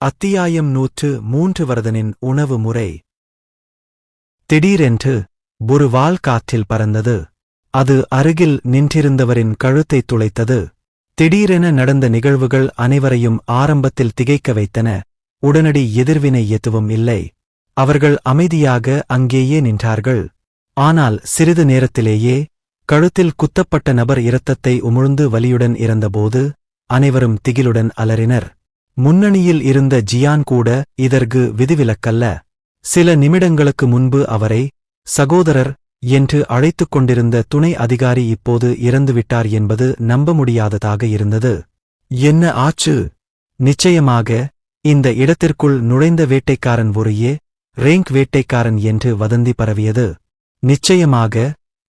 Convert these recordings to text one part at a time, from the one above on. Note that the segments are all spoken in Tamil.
அத்தியாயம் 103 வரதனின் உணவு முறை. திடீரென்று ஒரு வாள் காற்றில் பறந்தது. அது அருகில் நின்றிருந்தவரின் கழுத்தைத் துளைத்தது. திடீரென நடந்த நிகழ்வுகள் அனைவரையும் ஆரம்பத்தில் திகைக்க வைத்தன. உடனடி எதிர்வினை எதுவும் இல்லை. அவர்கள் அமைதியாக அங்கேயே நின்றார்கள். ஆனால் சிறிது நேரத்திலேயே கழுத்தில் குத்தப்பட்ட நபர் இரத்தத்தை உமிழ்ந்து வலியுடன் இறந்தபோது அனைவரும் திகிலுடன் அலறினர். முன்னணியில் இருந்த ஜியான் கூட இதற்கு விதிவிலக்கல்ல. சில நிமிடங்களுக்கு முன்பு அவரை சகோதரர் என்று அழைத்துக் கொண்டிருந்த துணை அதிகாரி இப்போது இறந்துவிட்டார் என்பது நம்ப முடியாததாக இருந்தது. என்ன ஆச்சு? நிச்சயமாக இந்த இடத்திற்குள் நுழைந்த வேட்டைக்காரன் ஒருயே ரேங்க் வேட்டைக்காரன் என்று வதந்தி பரவியது. நிச்சயமாக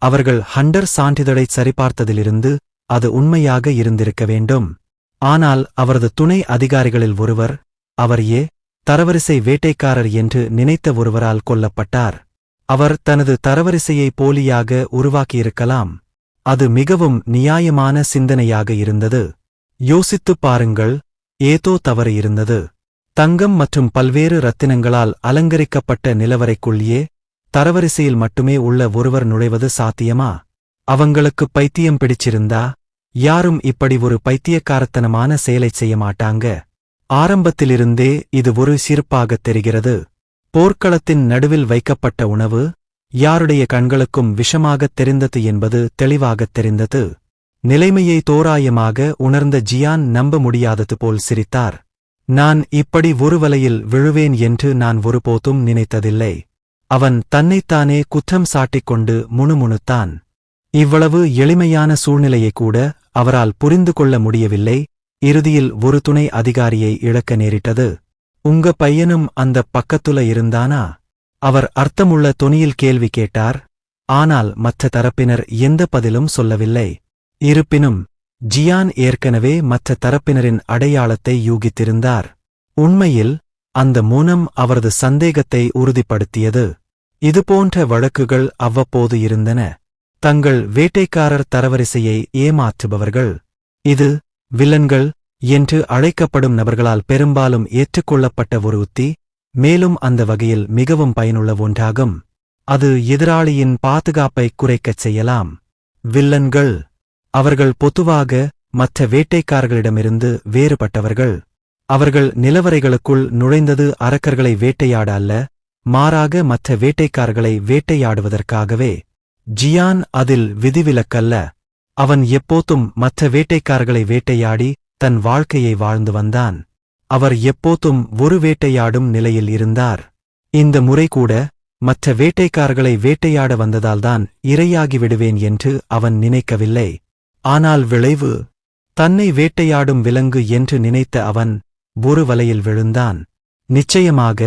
அவர்கள் ஹண்டர் சான்றிதழைச் சரிபார்த்ததிலிருந்து அது உண்மையாக இருந்திருக்க வேண்டும். ஆனால் அவரது துணை அதிகாரிகளில் ஒருவர் அவர் தரவரிசை வேட்டைக்காரர் என்று நினைத்த ஒருவரால் கொல்லப்பட்டார். அவர் தனது தரவரிசையை போலியாக உருவாக்கியிருக்கலாம். அது மிகவும் நியாயமான சிந்தனையாக இருந்தது. யோசித்துப் பாருங்கள், ஏதோ தவறு இருந்தது. தங்கம் மற்றும் பல்வேறு ரத்தினங்களால் அலங்கரிக்கப்பட்ட நிலவரைக்குள்ளே தரவரிசையில் மட்டுமே உள்ள ஒருவர் நுழைவது சாத்தியமா? அவங்களுக்குப் பைத்தியம் பிடிச்சிருந்தா யாரும் இப்படி ஒரு பைத்தியக்காரத்தனமான செயலைச் செய்ய மாட்டாங்க. ஆரம்பத்திலிருந்தே இது ஒரு சிரிப்பாகத் தெரிகிறது. போர்க்களத்தின் நடுவில் வைக்கப்பட்ட உணவு யாருடைய கண்களுக்கும் விஷமாகத் தெரிந்தது என்பது தெளிவாகத் தெரிந்தது. நிலைமையை தோராயமாக உணர்ந்த ஜியான் நம்ப முடியாதது போல் சிரித்தார். நான் இப்படி ஒரு வலையில் விழுவேன் என்று நான் ஒருபோதும் நினைத்ததில்லை. அவன் தன்னைத்தானே குற்றம் சாட்டிக்கொண்டு முணுமுணுத்தான். இவ்வளவு எளிமையான சூழ்நிலையை கூட அவரால் புரிந்து கொள்ள முடியவில்லை. இறுதியில் ஒரு துணை அதிகாரியை இழக்க நேரிட்டது. உங்க பையனும் அந்தப் பக்கத்துல இருந்தானா? அவர் அர்த்தமுள்ள தொனியில் கேள்வி கேட்டார். ஆனால் மற்ற தரப்பினர் எந்த பதிலும் சொல்லவில்லை. இருப்பினும் ஜியான் ஏற்கனவே மற்ற தரப்பினரின் அடையாளத்தை யூகித்திருந்தார். உண்மையில் அந்த மௌனம் அவரது சந்தேகத்தை உறுதிப்படுத்தியது. இதுபோன்ற வழக்குகள் அவ்வப்போது இருந்தன. தங்கள் வேட்டைக்காரர் தரவரிசையை ஏமாற்றுபவர்கள், இது வில்லன்கள் என்று அழைக்கப்படும் நபர்களால் பெரும்பாலும் ஏற்றுக்கொள்ளப்பட்ட ஒரு உத்தி, மேலும் அந்த வகையில் மிகவும் பயனுள்ள ஒன்றாகும். அது எதிராளியின் பாதுகாப்பை குறைக்கச் செய்யலாம். வில்லன்கள் அவர்கள் பொதுவாக மற்ற வேட்டைக்காரர்களிடமிருந்து வேறுபட்டவர்கள். அவர்கள் நிலவரைகளுக்குள் நுழைந்தது அரக்கர்களை வேட்டையாட அல்ல, மாறாக மற்ற வேட்டைக்காரர்களை வேட்டையாடுவதற்காகவே. ஜியான் அதில் விதிவிலக்கல்ல. அவன் எப்போதும் மற்ற வேட்டைக்காரர்களை வேட்டையாடி தன் வாழ்க்கையை வாழ்ந்து வந்தான். அவர் எப்போதும் ஒரு வேட்டையாடும் நிலையில் இருந்தார். இந்த முறை கூட மற்ற வேட்டைக்காரர்களை வேட்டையாட வந்ததால்தான் இரையாகி விடுவேன் என்று அவன் நினைக்கவில்லை. ஆனால் விளைவு, தன்னை வேட்டையாடும் விலங்கு என்று நினைத்த அவன் ஒரு வலையில் விழுந்தான். நிச்சயமாக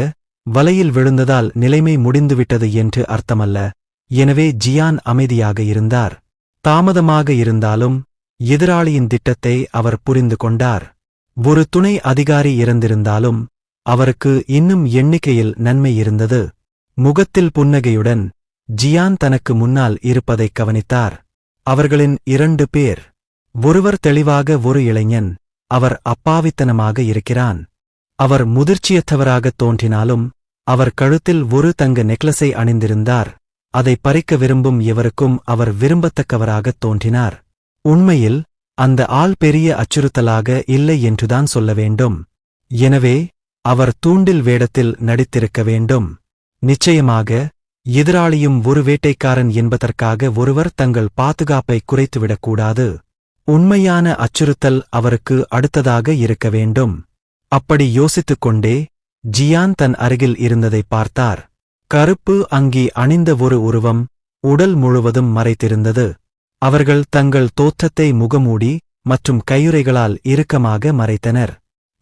வலையில் விழுந்ததால் நிலைமை முடிந்துவிட்டது என்று அர்த்தமல்ல. எனவே ஜியான் அமைதியாக இருந்தார். தாமதமாக இருந்தாலும் எதிராளியின் திட்டத்தை அவர் புரிந்து கொண்டார். ஒரு துணை அதிகாரி இறந்திருந்தாலும் அவருக்கு இன்னும் எண்ணிக்கையில் நன்மை இருந்தது. முகத்தில் புன்னகையுடன் ஜியான் தனக்கு முன்னால் இருப்பதைக் கவனித்தார். அவர்களின் 2 பேர். ஒருவர் தெளிவாக ஒரு இளைஞன். அவர் அப்பாவித்தனமாக இருக்கிறான். அவர் முதிர்ச்சியற்றவராகத் தோன்றினாலும் அவர் கழுத்தில் ஒரு தங்க நெக்லஸை அணிந்திருந்தார். அதை பறிக்க விரும்பும் எவருக்கும் அவர் விரும்பத்தக்கவராகத் தோன்றினார். உண்மையில் அந்த ஆள் பெரிய அச்சுறுத்தலாக இல்லை என்றுதான் சொல்ல வேண்டும். எனவே அவர் தூண்டில் வேடத்தில் நடித்திருக்க வேண்டும். நிச்சயமாக எதிராளியும் ஒரு வேட்டைக்காரன் என்பதற்காக ஒருவர் தங்கள் பாதுகாப்பை குறைத்துவிடக்கூடாது. உண்மையான அச்சுறுத்தல் அவருக்கு அடுத்ததாக இருக்க வேண்டும். அப்படி யோசித்துக் கொண்டே ஜியான் தன் அருகில் இருந்ததை பார்த்தார். கருப்பு அங்கி அணிந்த ஒரு உருவம் உடல் முழுவதும் மறைத்திருந்தது. அவர்கள் தங்கள் தோற்றத்தை முகமூடி மற்றும் கையுறைகளால் இறுக்கமாக மறைத்தனர்.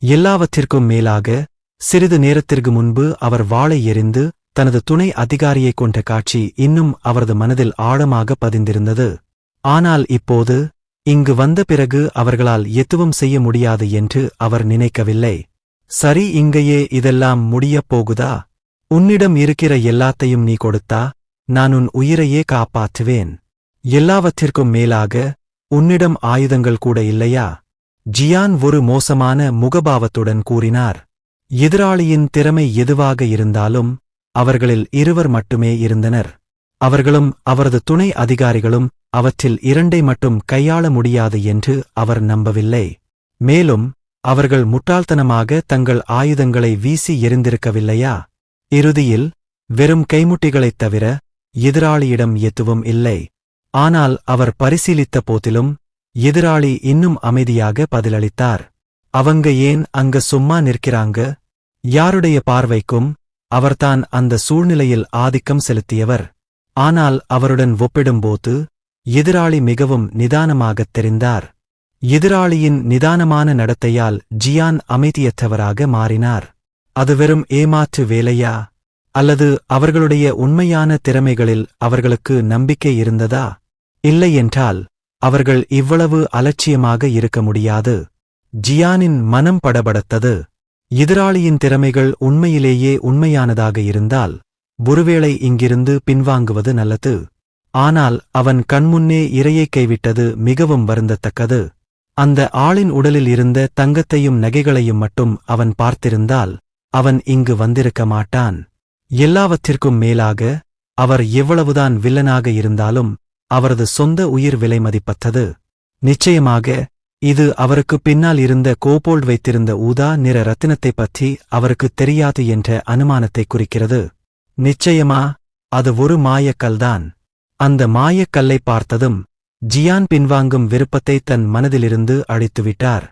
எல்லாவற்றிற்கும் மேலாக சிறிது நேரத்திற்கு முன்பு அவர் வாளை எறிந்து தனது துணை அதிகாரியைக் கொண்ட காட்சி இன்னும் அவரது மனதில் ஆழமாக பதிந்திருந்தது. ஆனால் இப்போது இங்கு வந்த பிறகு அவர்களால் எதுவும் செய்ய முடியாது என்று அவர் நினைக்கவில்லை. சரி, இங்கேயே இதெல்லாம் முடியப் போகுதா? உன்னிடம் இருக்கிற எல்லாத்தையும் நீ கொடுத்தா நான் உன் உயிரையே காப்பாற்றுவேன். எல்லாவற்றிற்கும் மேலாக உன்னிடம் ஆயுதங்கள் கூட இல்லையா? ஜியான் ஒரு மோசமான முகபாவத்துடன் கூறினார். எதிராளியின் திறமை எதுவாக இருந்தாலும் அவர்களில் இருவர் மட்டுமே இருந்தனர். அவர்களும் அவரது துணை அதிகாரிகளும் அவற்றில் இரண்டை மட்டும் கையாள முடியாது என்று அவர் நம்பவில்லை. மேலும் அவர்கள் முட்டாள்தனமாக தங்கள் ஆயுதங்களை வீசி எறிந்திருக்கவில்லையா? இறுதியில் வெறும் கைமுட்டிகளைத் தவிர எதிராளியிடம் எதுவும் இல்லை. ஆனால் அவர் பரிசீலித்த போதிலும் எதிராளி இன்னும் அமைதியாக பதிலளித்தார். அவங்க ஏன் அங்க சும்மா நிற்கிறாங்க? யாருடைய பார்வைக்கும் அவர்தான் அந்த சூழ்நிலையில் ஆதிக்கம் செலுத்தியவர். ஆனால் அவருடன் ஒப்பிடும்போது எதிராளி மிகவும் நிதானமாகத் தெரிந்தார். எதிராளியின் நிதானமான நடத்தையால் ஜியான் அமைதியற்றவராக மாறினார். அது வெறும் ஏமாற்று வேலையா? அல்லது அவர்களுடைய உண்மையான திறமைகளில் அவர்களுக்கு நம்பிக்கை இருந்ததா? இல்லையென்றால் அவர்கள் இவ்வளவு அலட்சியமாக இருக்க முடியாது. ஜியானின் மனம் படபடத்தது. எதிராளியின் திறமைகள் உண்மையிலேயே உண்மையானதாக இருந்தால் ஒருவேளை இங்கிருந்து பின்வாங்குவது நல்லது. ஆனால் அவன் கண்முன்னே இரையை கைவிட்டது மிகவும் வருந்தத்தக்கது. அந்த ஆளின் உடலில் இருந்த தங்கத்தையும் நகைகளையும் மட்டும் அவன் பார்த்திருந்தால் அவன் இங்கு வந்திருக்க மாட்டான். எல்லாவற்றிற்கும் மேலாக அவர் எவ்வளவுதான் வில்லனாக இருந்தாலும் அவரது சொந்த உயிர் விலை மதிப்பற்றது. நிச்சயமாக இது அவருக்கு பின்னால் இருந்த கோபோல்ட் வைத்திருந்த ஊதா நிற ரத்தினத்தைப் பற்றி அவருக்குத் தெரியாது என்ற அனுமானத்தை குறிக்கிறது. நிச்சயமா அது ஒரு மாயக்கல்தான். அந்த மாயக்கல்லை பார்த்ததும் ஜியான் பின்வாங்கும் விருப்பத்தை தன் மனதிலிருந்து அழித்துவிட்டார்.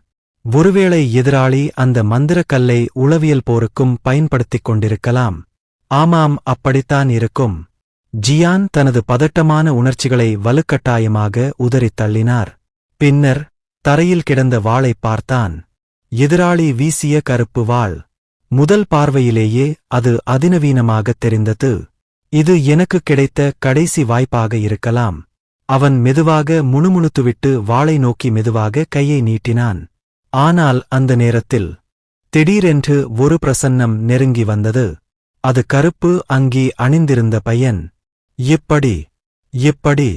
ஒருவேளை எதிராளி அந்த மந்திரக்கல்லை உளவியல் போருக்கும் பயன்படுத்திக் கொண்டிருக்கலாம். ஆமாம், அப்படித்தான் இருக்கும். ஜியான் தனது பதட்டமான உணர்ச்சிகளை வலுக்கட்டாயமாக உதறித் தள்ளினார். பின்னர் தரையில் கிடந்த வாளைப் பார்த்தான். எதிராளி வீசிய கருப்பு வாள். முதல் பார்வையிலேயே அது அதிநவீனமாகத் தெரிந்தது. இது எனக்கு கிடைத்த கடைசி வாய்ப்பாக இருக்கலாம். அவன் மெதுவாக முணுமுணுத்துவிட்டு வாளை நோக்கி மெதுவாக கையை நீட்டினான். ஆனால் அந்த நேரத்தில் திடீரென்று ஒரு பிரசன்னம் நெருங்கி வந்தது. அது கருப்பு அங்கி அணிந்திருந்த பையன். எப்படி?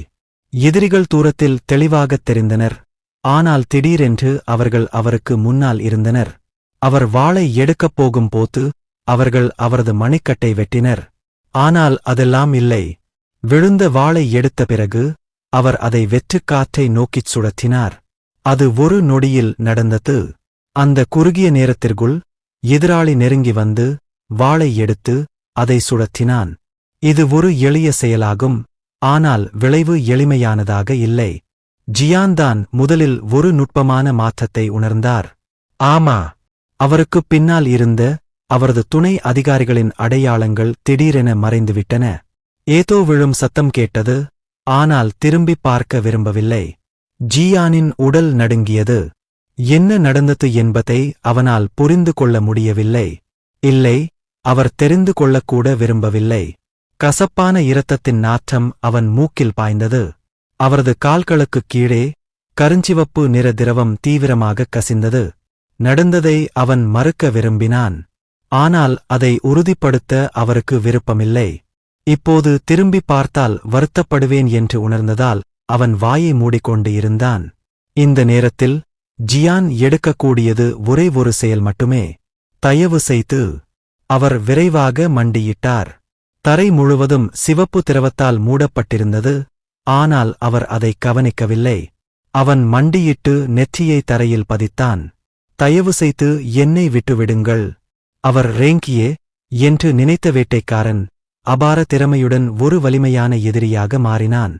எதிரிகள் தூரத்தில் தெளிவாகத் தெரிந்தனர். ஆனால் திடீரென்று அவர்கள் அவருக்கு முன்னால் இருந்தனர். அவர் வாளை எடுக்கப் போகும்போது அவர்கள் அவரது மணிக்கட்டை வெட்டினர். ஆனால் அதெல்லாம் இல்லை. விழுந்த வாளை எடுத்த பிறகு அவர் அதை வெற்றுக் காற்றை நோக்கிச் சுழற்றினார். அது ஒரு நொடியில் நடந்தது. அந்த குறுகிய நேரத்திற்குள் எதிராளி நெருங்கி வந்து வாளை எடுத்து அதை சுழற்றினான். இது ஒரு எளிய செயலாகும். ஆனால் விளைவு எளிமையானதாக இல்லை. ஜியான்தான் முதலில் ஒரு நுட்பமான மாற்றத்தை உணர்ந்தார். ஆமா, அவருக்குப் பின்னால் இருந்த அவரது துணை அதிகாரிகளின் அடையாளங்கள் திடீரென மறைந்துவிட்டன. ஏதோ விழும் சத்தம் கேட்டது. ஆனால் திரும்பிப் பார்க்க விரும்பவில்லை. ஜியானின் உடல் நடுங்கியது. என்ன நடந்தது என்பதை அவனால் புரிந்து கொள்ள முடியவில்லை. இல்லை, அவர் தெரிந்து கொள்ளக்கூட விரும்பவில்லை. கசப்பான இரத்தத்தின் நாற்றம் அவன் மூக்கில் பாய்ந்தது. அவரது கால்களுக்குக் கீழே கருஞ்சிவப்பு நிற திரவம் தீவிரமாகக் கசிந்தது. நடந்ததை அவன் மறுக்க விரும்பினான். ஆனால் அதை உறுதிப்படுத்த அவருக்கு விருப்பமில்லை. இப்போது திரும்பிப் பார்த்தால் வருத்தப்படுவேன் என்று உணர்ந்ததால் அவன் வாயை மூடிக்கொண்டு இருந்தான். இந்த நேரத்தில் ஜியான் எடுக்கக்கூடியது ஒரே ஒரு செயல் மட்டுமே. தயவு செய்து. அவர் விரைவாக மண்டியிட்டார். தரை முழுவதும் சிவப்பு திரவத்தால் மூடப்பட்டிருந்தது. ஆனால் அவர் அதை கவனிக்கவில்லை. அவன் மண்டியிட்டு நெற்றியை தரையில் பதித்தான். தயவு செய்து என்னை விட்டுவிடுங்கள். அவர் ரேங்கியே என்று நினைத்த வேட்டைக்காரன் அபார திறமையுடன் ஒரு வலிமையான எதிரியாக மாறினான்.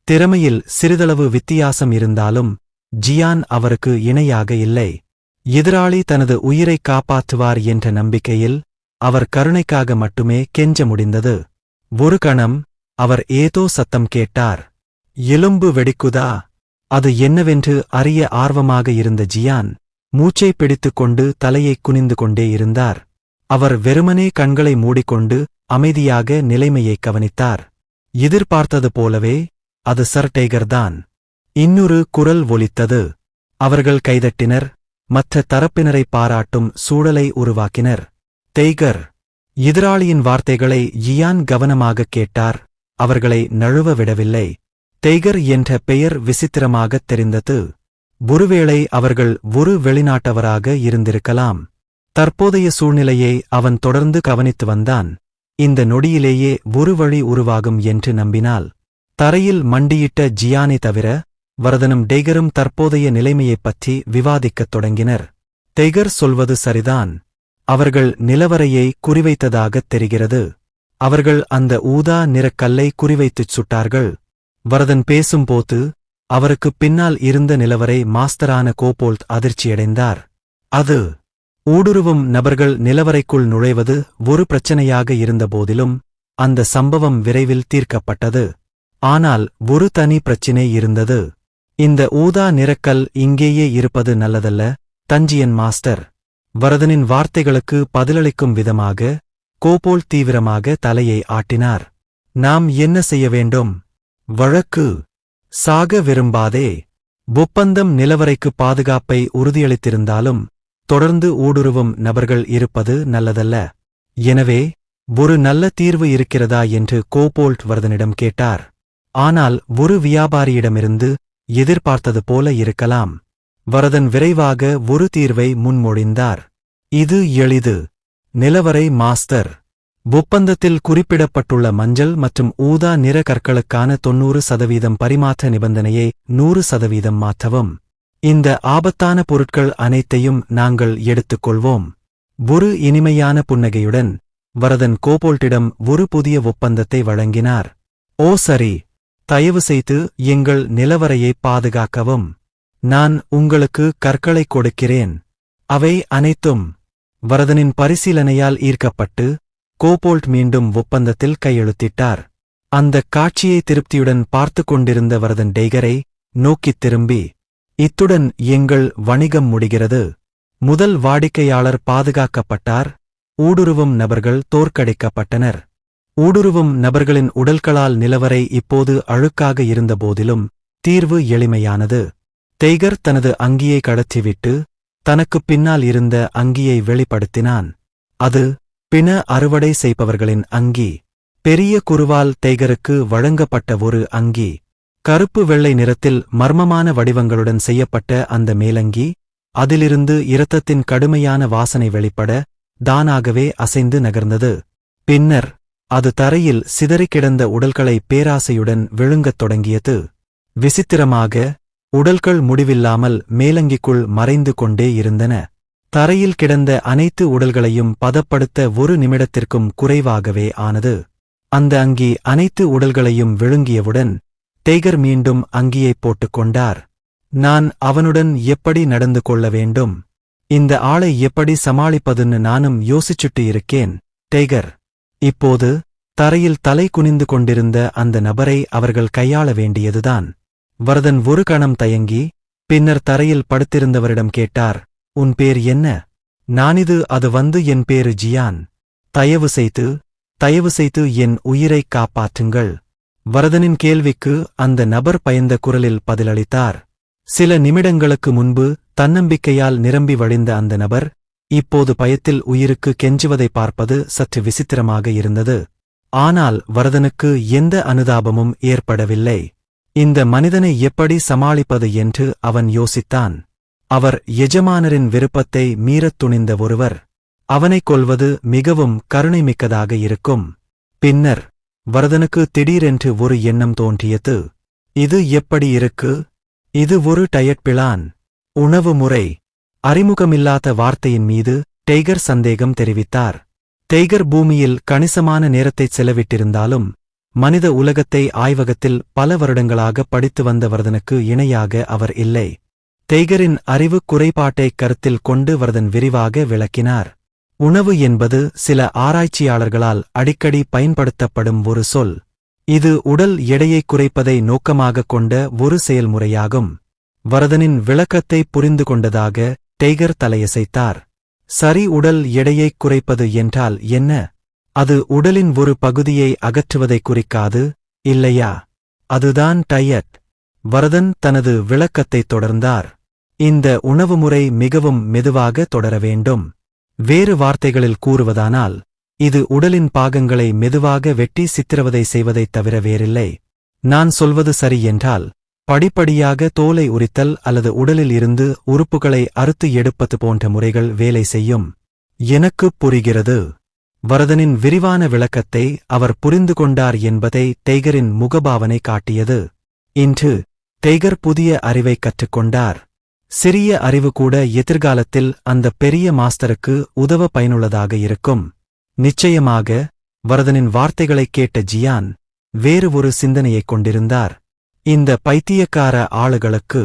திறமையில் சிறிதளவு வித்தியாசம் இருந்தாலும் ஜியான் அவருக்கு இணையாக இல்லை. எதிராளி தனது உயிரைக் காப்பாற்றுவார் என்ற நம்பிக்கையில் அவர் கருணைக்காக மட்டுமே கெஞ்ச முடிந்தது. ஒரு கணம் அவர் ஏதோ சத்தம் கேட்டார். எலும்பு வெடிக்குதா? அது என்னவென்று அறிய ஆர்வமாக இருந்த ஜியான் மூச்சை பிடித்துக்கொண்டு தலையைக் குனிந்து கொண்டே இருந்தார். அவர் வெறுமனே கண்களை மூடிக்கொண்டு அமைதியாக நிலைமையைக் கவனித்தார். எதிர்பார்த்தது போலவே அது சர் டைகர்தான். இன்னொரு குரல் ஒலித்தது. அவர்கள் கைதட்டினர். மற்ற தரப்பினரை பாராட்டும் சூழலை உருவாக்கினர். டைகர். எதிராளியின் வார்த்தைகளை ஜியான் கவனமாகக் கேட்டார். அவர்களை நழுவ விடவில்லை. டைகர் என்ற பெயர் விசித்திரமாகத் தெரிந்தது. ஒருவேளை அவர்கள் ஒரு வெளிநாட்டவராக இருந்திருக்கலாம். தற்போதைய சூழ்நிலையை அவன் தொடர்ந்து கவனித்து வந்தான். இந்த நொடியிலேயே ஒரு வழி உருவாகும் என்று நம்பினாள். தரையில் மண்டியிட்ட ஜியானை தவிர வரதனும் டெய்கரும் தற்போதைய நிலைமையைப் பற்றி விவாதிக்கத் தொடங்கினர். டெய்கர் சொல்வது சரிதான். அவர்கள் நிலவரையை குறிவைத்ததாகத் தெரிகிறது. அவர்கள் அந்த ஊதா நிறக் கல்லை குறிவைத்துச் சுட்டார்கள். வரதன் பேசும்போது அவருக்குப் பின்னால் இருந்த நிலவரை மாஸ்டரான கோபோல்ட் அதிர்ச்சியடைந்தார். அது ஊடுருவும் நபர்கள் நிலவரைக்குள் நுழைவது ஒரு பிரச்சனையாக இருந்தபோதிலும் அந்த சம்பவம் விரைவில் தீர்க்கப்பட்டது. ஆனால் ஒரு தனி பிரச்சினை இருந்தது. இந்த ஊதா நிறக்கல் இங்கேயே இருப்பது நல்லதல்ல, தஞ்சியன் மாஸ்டர். வரதனின் வார்த்தைகளுக்கு பதிலளிக்கும் விதமாக கோபோல்ட் தீவிரமாக தலையை ஆட்டினார். நாம் என்ன செய்ய வேண்டும்? வழக்கு. சாக விரும்பாதே. ஒப்பந்தம் நிலவரைக்கு பாதுகாப்பை உறுதியளித்திருந்தாலும் தொடர்ந்து ஊடுருவும் நபர்கள் இருப்பது நல்லதல்ல. எனவே ஒரு நல்ல தீர்வு இருக்கிறதா என்று கோபோல்ட் வரதனிடம் கேட்டார். ஆனால் ஒரு வியாபாரியிடமிருந்து எதிர்பார்த்தது போல இருக்கலாம். வரதன் விரைவாக ஒரு தீர்வை முன்மொழிந்தார். இது எளிது. நிலவரை மாஸ்டர், ஒப்பந்தத்தில் குறிப்பிடப்பட்டுள்ள மஞ்சள் மற்றும் ஊதா நிற கற்களுக்கான 90% பரிமாற்ற நிபந்தனையை 100% மாற்றவும். இந்த ஆபத்தான பொருட்கள் அனைத்தையும் நாங்கள் எடுத்துக்கொள்வோம். ஒரு இனிமையான புன்னகையுடன் வரதன் கோபோல்ட்டிடம் ஒரு புதிய ஒப்பந்தத்தை வழங்கினார். ஓ சரி, தயவு செய்து எங்கள் நிலவரையை பாதுகாக்கவும். நான் உங்களுக்கு கற்களை கொடுக்கிறேன். அவை அனைத்தும். வரதனின் பரிசீலனையால் ஈர்க்கப்பட்டு கோபோல்ட் மீண்டும் ஒப்பந்தத்தில் கையெழுத்திட்டார். அந்தக் காட்சியை திருப்தியுடன் பார்த்து கொண்டிருந்த வரதன் டெய்கரை நோக்கித் திரும்பி, இத்துடன் எங்கள் வணிகம் முடிகிறது. முதல் வாடிக்கையாளர் பாதுகாக்கப்பட்டார். ஊடுருவும் நபர்கள் தோற்கடிக்கப்பட்டனர். ஊடுருவும் நபர்களின் உடல்களால் நிலவரை இப்போது அழுக்காக இருந்தபோதிலும் தீர்வு எளிமையானது. டெய்கர் தனது அங்கியை கடத்திவிட்டு தனக்குப் பின்னால் இருந்த அங்கியை வெளிப்படுத்தினான். அது பிண அறுவடை செய்பவர்களின் அங்கி. பெரிய குருவால் டெய்கருக்கு வழங்கப்பட்ட ஒரு அங்கி. கருப்பு வெள்ளை நிறத்தில் மர்மமான வடிவங்களுடன் செய்யப்பட்ட அந்த மேலங்கி, அதிலிருந்து இரத்தத்தின் கடுமையான வாசனை வெளிப்பட தானாகவே அசைந்து நகர்ந்தது. பின்னர் அது தரையில் சிதறிக் கிடந்த உடல்களை பேராசையுடன் விழுங்கத் தொடங்கியது. விசித்திரமாக உடல்கள் முடிவில்லாமல் மேலங்கிக்குள் மறைந்து கொண்டே இருந்தன. தரையில் கிடந்த அனைத்து உடல்களையும் பதப்படுத்த ஒரு நிமிடத்திற்கும் குறைவாகவே ஆனது. அந்த அங்கி அனைத்து உடல்களையும் விழுங்கியவுடன் டெய்கர் மீண்டும் அங்கியைப் போட்டுக்கொண்டார். நான் அவனுடன் எப்படி நடந்து கொள்ள வேண்டும்? இந்த ஆளை எப்படி சமாளிப்பதுன்னு நானும் யோசிச்சுட்டு இருக்கேன். டெய்கர். இப்போது தரையில் தலை குனிந்து கொண்டிருந்த அந்த நபரை அவர்கள் கையாள வேண்டியதுதான். வரதன் ஒரு கணம் தயங்கி பின்னர் தரையில் படுத்திருந்தவரிடம் கேட்டார், உன் பேர் என்ன? நானிது அது என் பேரு ஜியான். தயவு செய்து என் உயிரைக் காப்பாற்றுங்கள். வரதனின் கேள்விக்கு அந்த நபர் பயந்த குரலில் பதிலளித்தார். சில நிமிடங்களுக்கு முன்பு தன்னம்பிக்கையால் நிரம்பி வழிந்த அந்த நபர் இப்போது பயத்தில் உயிருக்கு கெஞ்சுவதை பார்ப்பது சற்று விசித்திரமாக இருந்தது. ஆனால் வரதனுக்கு எந்த அனுதாபமும் ஏற்படவில்லை. இந்த மனிதனை எப்படி சமாளிப்பது என்று அவன் யோசித்தான். அவர் எஜமானரின் விருப்பத்தை மீறத் துணிந்த ஒருவர். அவனைக் கொல்வது மிகவும் கருணைமிக்கதாக இருக்கும். பின்னர் வரதனுக்கு திடீரென்று ஒரு எண்ணம் தோன்றியது. இது எப்படி இருக்கு? இது ஒரு டயட் பிளான். உணவு முறை. அறிமுகமில்லாத வார்த்தையின் மீது டெய்கர் சந்தேகம் தெரிவித்தார். டெய்கர் பூமியில் கணிசமான நேரத்தைச் செலவிட்டிருந்தாலும் மனித உலகத்தை ஆய்வகத்தில் பல வருடங்களாக படித்து வந்த வரதனுக்கு இணையாக அவர் இல்லை. டெய்கரின் அறிவுக் குறைபாட்டைக் கருத்தில் கொண்டு வரதன் விரிவாக விளக்கினார். உணவு என்பது சில ஆராய்ச்சியாளர்களால் அடிக்கடி பயன்படுத்தப்படும் ஒரு சொல். இது உடல் எடையைக் குறைப்பதை நோக்கமாகக் கொண்ட ஒரு செயல்முறையாகும். வரதனின் விளக்கத்தை புரிந்து கொண்டதாக டெய்கர் தலையசைத்தார். சரி, உடல் எடையைக் குறைப்பது என்றால் என்ன? அது உடலின் ஒரு பகுதியை அகற்றுவதைக் குறிக்காது, இல்லையா? அதுதான் டயட். வரதன் தனது விளக்கத்தைத் தொடர்ந்தார். இந்த உணவுமுறை மிகவும் மெதுவாக தொடர வேண்டும். வேறு வார்த்தைகளில் கூறுவதானால், இது உடலின் பாகங்களை மெதுவாக வெட்டி சித்திரவதை செய்வதைத் தவிர வேறில்லை. நான் சொல்வது சரி என்றால், படிப்படியாக தோலை உரித்தல் அல்லது உடலில் இருந்து உறுப்புகளை அறுத்து எடுப்பது போன்ற முறைகள் வேலை செய்யும். எனக்குப் புரிகிறது. வரதனின் விரிவான விளக்கத்தை அவர் புரிந்து கொண்டார் என்பதை டெய்கரின் முகபாவனை காட்டியது. இன்று டெய்கர் புதிய அறிவைக் கற்றுக்கொண்டார். சிறிய அறிவு கூட எதிர்காலத்தில் அந்த பெரிய மாஸ்டருக்கு உதவ பயனுள்ளதாக இருக்கும். நிச்சயமாக வரதனின் வார்த்தைகளைக் கேட்ட ஜியான் வேறு ஒரு சிந்தனையைக் கொண்டிருந்தார். இந்த பைத்தியக்கார ஆளுகளுக்கு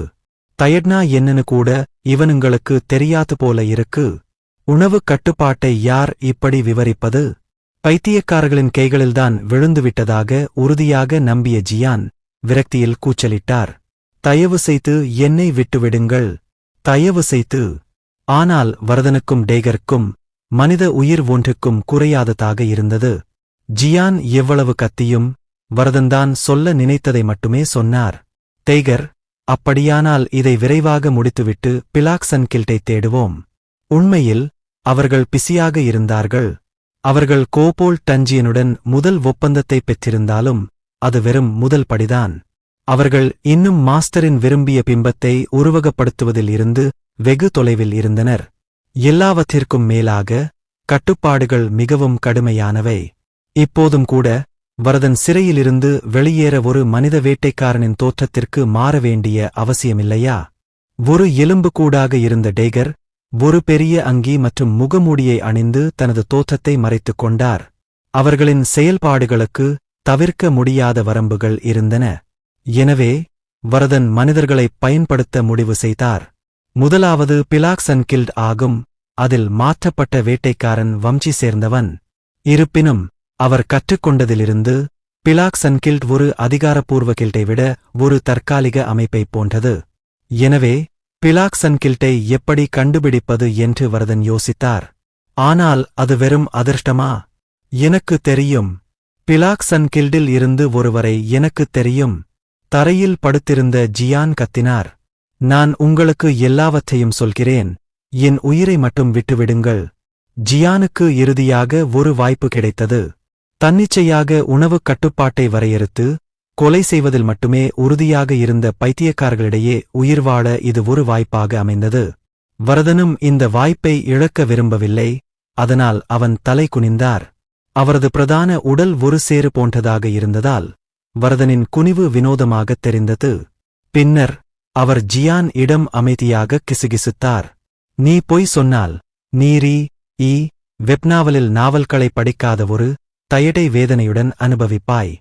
டயட்னா என்னன்னு கூட இவனுங்களுக்கு தெரியாது போல இருக்கு. உணவு கட்டுப்பாட்டை யார் இப்படி விவரிப்பது? பைத்தியக்காரர்களின் கைகளில்தான் விழுந்துவிட்டதாக உறுதியாக நம்பிய ஜியான் விரக்தியில் கூச்சலிட்டார். தயவு செய்து என்னை விட்டுவிடுங்கள், தயவு செய்து. ஆனால் வரதனுக்கும் டெய்கருக்கும் மனித உயிர் ஒன்றுக்கும் குறையாததாக இருந்தது. ஜியான் எவ்வளவு கத்தியும் வரதன்தான் சொல்ல நினைத்ததை மட்டுமே சொன்னார். டெய்கர், அப்படியானால் இதை விரைவாக முடித்துவிட்டு பிலாக்சன் கில்ட்டை தேடுவோம். உண்மையில் அவர்கள் பிஸியாக இருந்தார்கள். அவர்கள் கோபோல் டஞ்சியனுடன் முதல் ஒப்பந்தத்தை பெற்றிருந்தாலும் அது வெறும் முதல் படிதான். அவர்கள் இன்னும் மாஸ்டரின் விரும்பிய பிம்பத்தை உருவகப்படுத்துவதில் இருந்து வெகு தொலைவில் இருந்தனர். எல்லாவற்றிற்கும் மேலாக கட்டுப்பாடுகள் மிகவும் கடுமையானவை. இப்போதும் கூட வரதன் சிறையிலிருந்து வெளியேற ஒரு மனித வேட்டைக்காரனின் தோற்றத்திற்கு மாற வேண்டிய அவசியமில்லையா? ஒரு எலும்புக்கூடாக இருந்த டெய்கர் ஒரு பெரிய அங்கி மற்றும் முகமூடியை அணிந்து தனது தோற்றத்தை மறைத்துக் கொண்டார். அவர்களின் செயல்பாடுகளுக்கு தவிர்க்க முடியாத வரம்புகள் இருந்தன. எனவே வரதன் மனிதர்களைப் பயன்படுத்த முடிவு செய்தார். முதலாவது பிலாக்சன் கில்ட் ஆகும். அதில் மாற்றப்பட்ட வேட்டைக்காரன் வம்சி சேர்ந்தவன். இருப்பினும் அவர் கற்றுக்கொண்டதிலிருந்து பிலாக்சன் கில்ட் ஒரு அதிகாரப்பூர்வ கில்ட்டை விட ஒரு தற்காலிக அமைப்பைப் போன்றது. எனவே பிலாக்சன் கில்ட்டை எப்படி கண்டுபிடிப்பது என்று வரதன் யோசித்தார். ஆனால் அது வெறும் அதிர்ஷ்டமா? எனக்கு தெரியும். பிலாக்சன் கில்டில் இருந்து ஒருவரை எனக்குத் தெரியும். தரையில் படுத்திருந்த ஜியான் கத்தினார். நான் உங்களுக்கு எல்லாவற்றையும் சொல்கிறேன், என் உயிரை மட்டும் விட்டுவிடுங்கள். ஜியானுக்கு இறுதியாக ஒரு வாய்ப்பு கிடைத்தது. தன்னிச்சையாக உணவுக் கட்டுப்பாட்டை வரையறுத்து கொலை செய்வதில் மட்டுமே உறுதியாக இருந்த பைத்தியக்காரர்களிடையே உயிர் வாழ இது ஒரு வாய்ப்பாக அமைந்தது. வரதனும் இந்த வாய்ப்பை இழக்க விரும்பவில்லை. அதனால் அவன் தலை குனிந்தார். அவரது பிரதான உடல் ஒரு சேறு போன்றதாக இருந்ததால் வரதனின் குனிவு வினோதமாகத் தெரிந்தது. பின்னர் அவர் ஜியான் இடம் அமைதியாக கிசுகிசுத்தார். நீ பொய் சொன்னால் நீரி வெப்நாவலில் நாவல்களை படிக்காத ஒரு டயட்டை வேதனையுடன் அனுபவிப்பாய்.